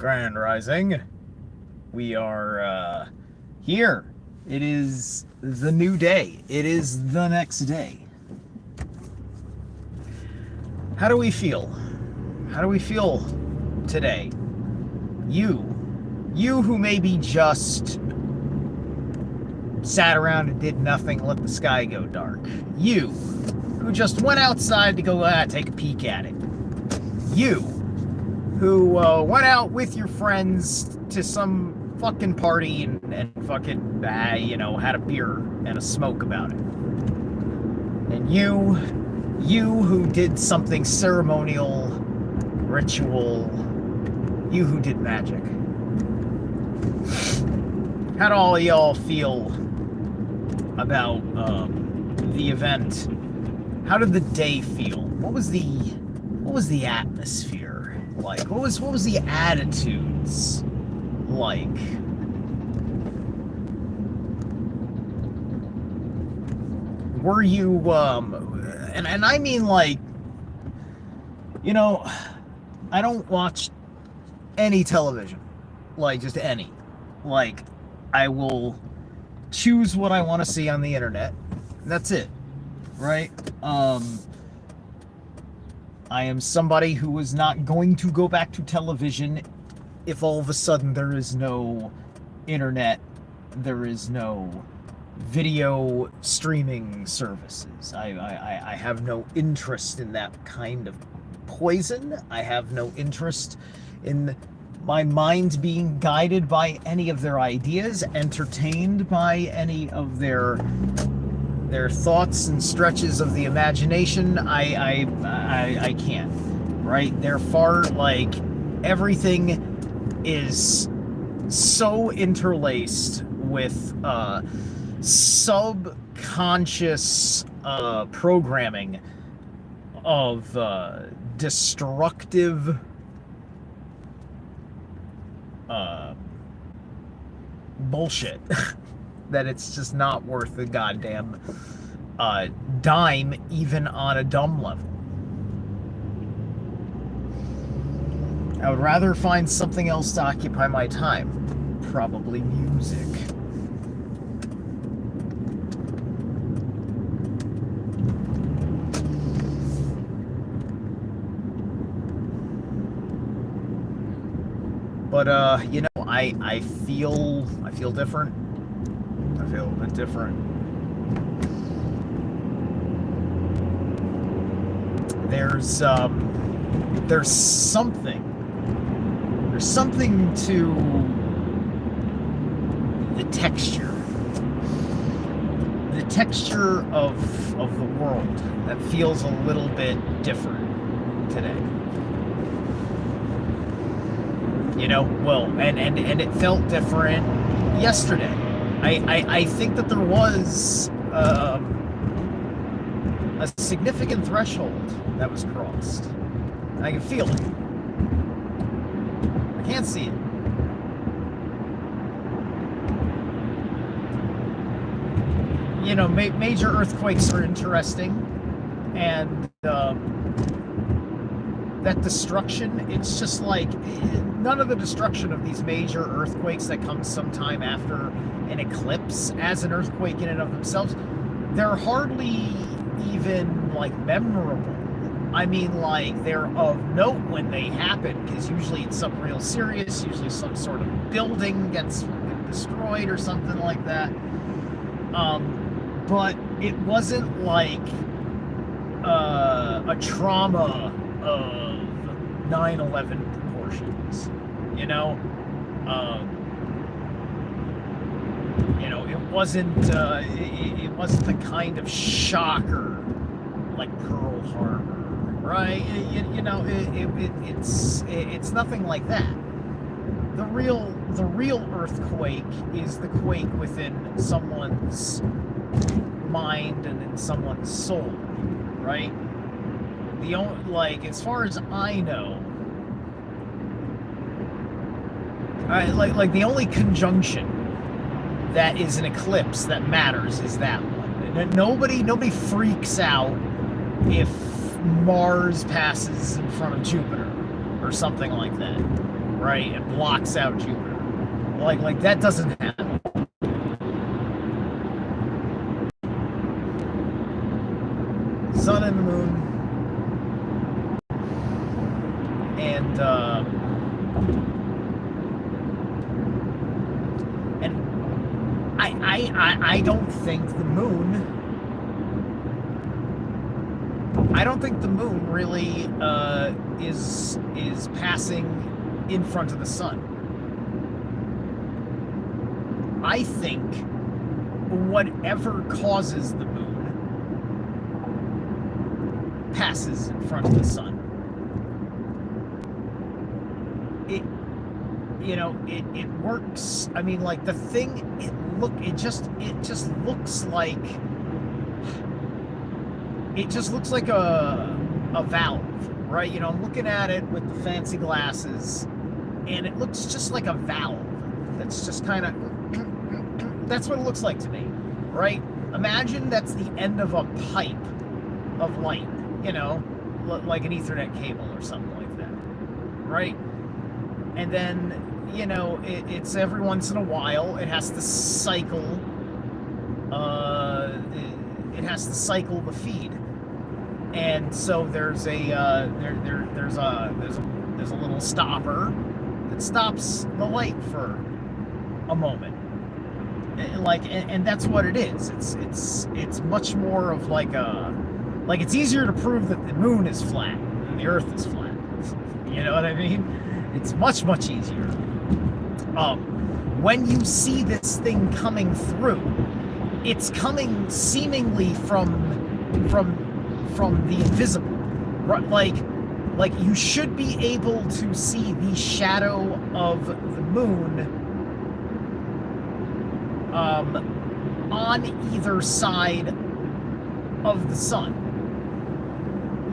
Grand Rising. We are here. It is the new day. It is the next day. How do we feel? How do we feel today? You who maybe just sat around and did nothing, let the sky go dark. You who just went outside to go take a peek at it. You who went out with your friends to some fucking party and fucking, had a beer and a smoke about it. And you who did something ceremonial, ritual, you who did magic. How do all y'all feel about the event? How did the day feel? What was the atmosphere like? What was the attitudes like? Were you and I mean, like, I don't watch any television. Like, just any. Like, I will choose what I want to see on the internet. That's it. Right? I am somebody who is not going to go back to television if all of a sudden there is no internet, there is no video streaming services. I have no interest in that kind of poison. I have no interest in my mind being guided by any of their ideas, entertained by any of their thoughts and stretches of the imagination. I can't. Right? They're far, like, everything is so interlaced with subconscious programming of destructive bullshit that it's just not worth the goddamn dime, even on a dumb level. I would rather find something else to occupy my time. Probably music. But I feel different. I feel a bit different. There's something to the texture of the world that feels a little bit different today. And it felt different yesterday. I think that there was a significant threshold that was crossed. I can feel it. I can't see it. Major earthquakes are interesting, and that destruction, it's just like none of the destruction of these major earthquakes that comes sometime after an eclipse as an earthquake in and of themselves, they're hardly even, like, memorable. I mean, like, they're of note when they happen, because usually it's something real serious, usually some sort of building gets destroyed or something like that. But it wasn't like a trauma of 9/11 proportions, it wasn't the kind of shocker like Pearl Harbor, right? It's nothing like that. The real earthquake is the quake within someone's mind and in someone's soul, right? As far as I know, the only conjunction that is an eclipse that matters is that one. Nobody freaks out if Mars passes in front of Jupiter or something like that. right? It blocks out Jupiter. Like that doesn't happen. Sun and the moon, and I don't think the moon. I don't think the moon really is passing in front of the sun. I think whatever causes the moon passes in front of the sun. It works. I mean, like the thing, it just looks like a valve, right? I'm looking at it with the fancy glasses, and it looks just like a valve that's just kind of that's what it looks like to me, right? Imagine that's the end of a pipe of light, like an Ethernet cable or something like that, right? And then it's every once in a while it has to cycle it has to cycle the feed, and so there's a little stopper that stops the light for a moment, and that's what it is. It's much more of like it's easier to prove that the moon is flat than the Earth is flat. You know what I mean? It's much easier. When you see this thing coming through, it's coming seemingly from the invisible, right? Like you should be able to see the shadow of the moon on either side of the sun.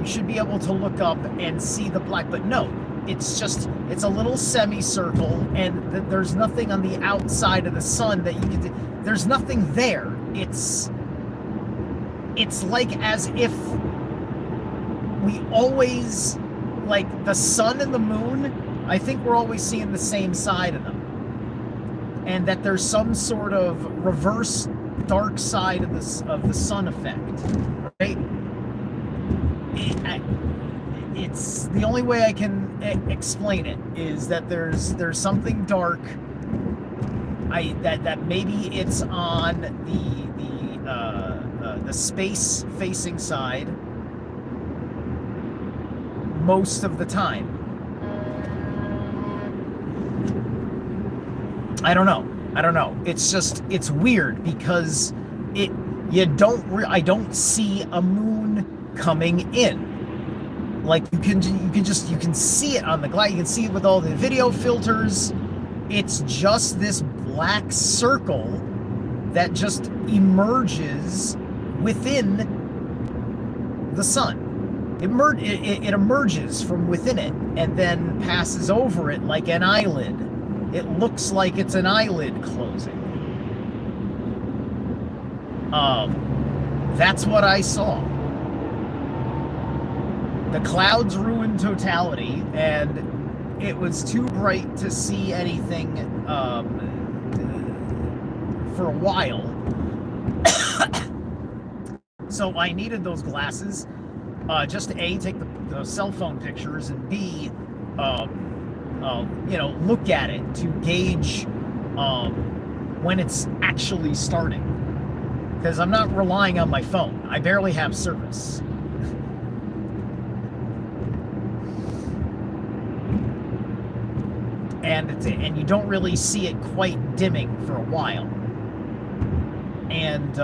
You should be able to look up and see the black, but no, it's a little semicircle, and there's nothing on the outside of the sun that you can do. There's nothing there. It's like as if we always, like the sun and the moon, I think we're always seeing the same side of them, and that there's some sort of reverse dark side of the sun effect, right? It's the only way I can explain it is that there's something dark. That maybe it's on the space facing side most of the time. I don't know. It's weird because I don't see a moon coming in. Like you can see it on the glass. You can see it with all the video filters. It's just this black circle that just emerges within the sun. It emerges from within it and then passes over it like an eyelid. It looks like it's an eyelid closing. That's what I saw. The clouds ruined totality, and it was too bright to see anything for a while. So I needed those glasses, just to A, take the cell phone pictures, and B, look at it to gauge when it's actually starting. Because I'm not relying on my phone. I barely have service. And you don't really see it quite dimming for a while. And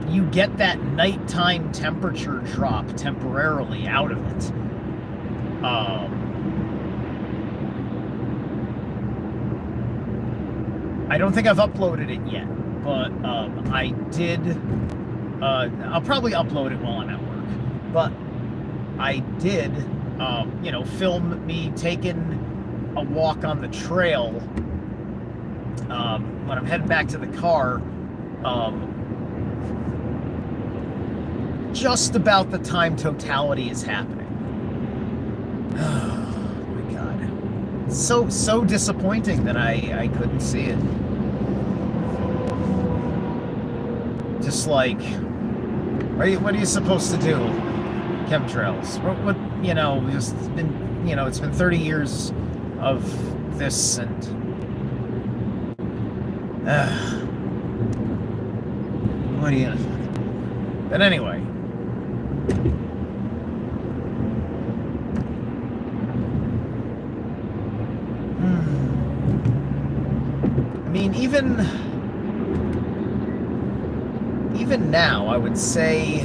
you get that nighttime temperature drop temporarily out of it. I don't think I've uploaded it yet, but I did. I'll probably upload it while I'm at work. But I did, film me taking a walk on the trail when I'm heading back to the car. Just about the time totality is happening. so disappointing that I couldn't see it. Just like, what are you supposed to do? Chemtrails. What you know? Just been, you know, it's been 30 years of this, and what are you gonna fucking... But anyway. I mean, even now, I would say,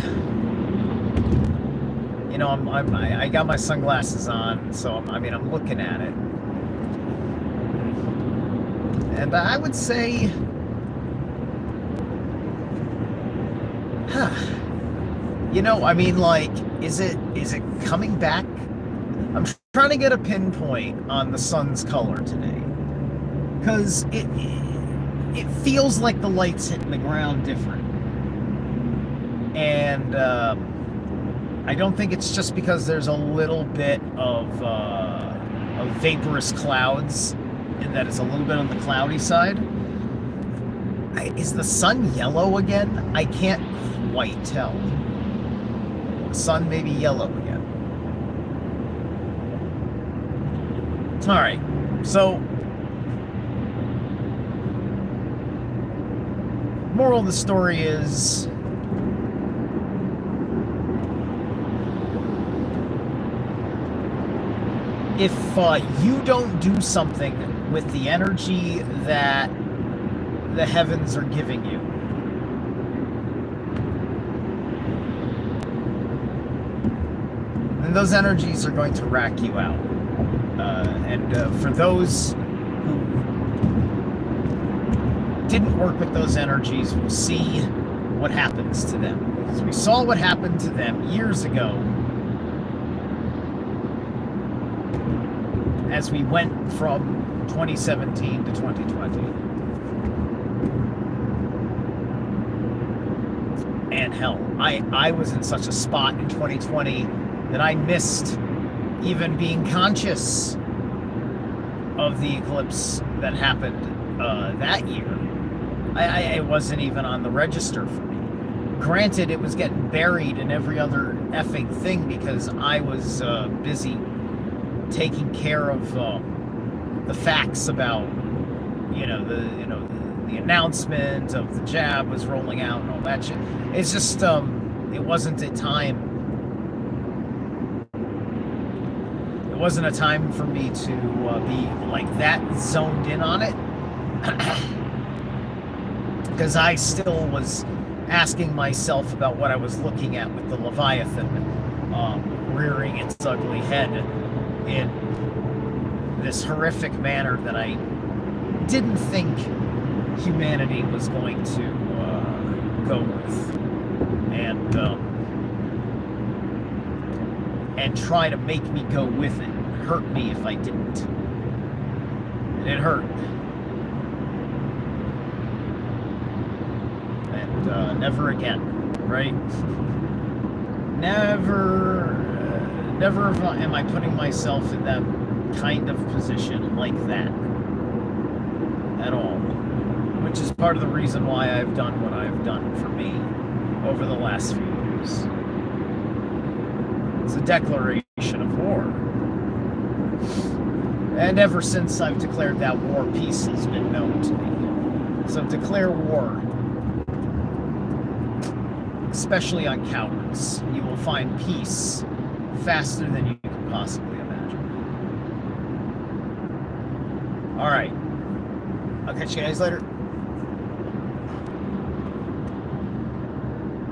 you know, I got my sunglasses on, so I'm looking at it, and I would say, you know, I mean, like, is it coming back? I'm trying to get a pinpoint on the sun's color today, because it feels like the light's hitting the ground different. And I don't think it's just because there's a little bit of vaporous clouds, and that it's a little bit on the cloudy side. Is the sun yellow again? I can't quite tell. The sun may be yellow again. All right, so moral of the story is, if you don't do something with the energy that the heavens are giving you, then those energies are going to rack you out. And for those who didn't work with those energies, we'll see what happens to them. Because we saw what happened to them years ago, as we went from 2017 to 2020. And hell, I was in such a spot in 2020 that I missed even being conscious of the eclipse that happened that year. It wasn't even on the register for me. Granted, it was getting buried in every other effing thing because I was busy taking care of the facts about, the announcement of the jab was rolling out and all that shit. It's just it wasn't a time. It wasn't a time for me to be like that zoned in on it, because I still was asking myself about what I was looking at with the Leviathan rearing its ugly head in this horrific manner that I didn't think humanity was going to go with, and try to make me go with it, hurt me if I didn't, and it hurt. And never again, right? Never am I putting myself in that kind of position like that at all, which is part of the reason why I've done what I've done for me over the last few years. It's a declaration of war, and ever since I've declared that war, peace has been known to me. So declare war, especially on cowards. You will find peace faster than you can possibly imagine. All right. I'll catch you guys later.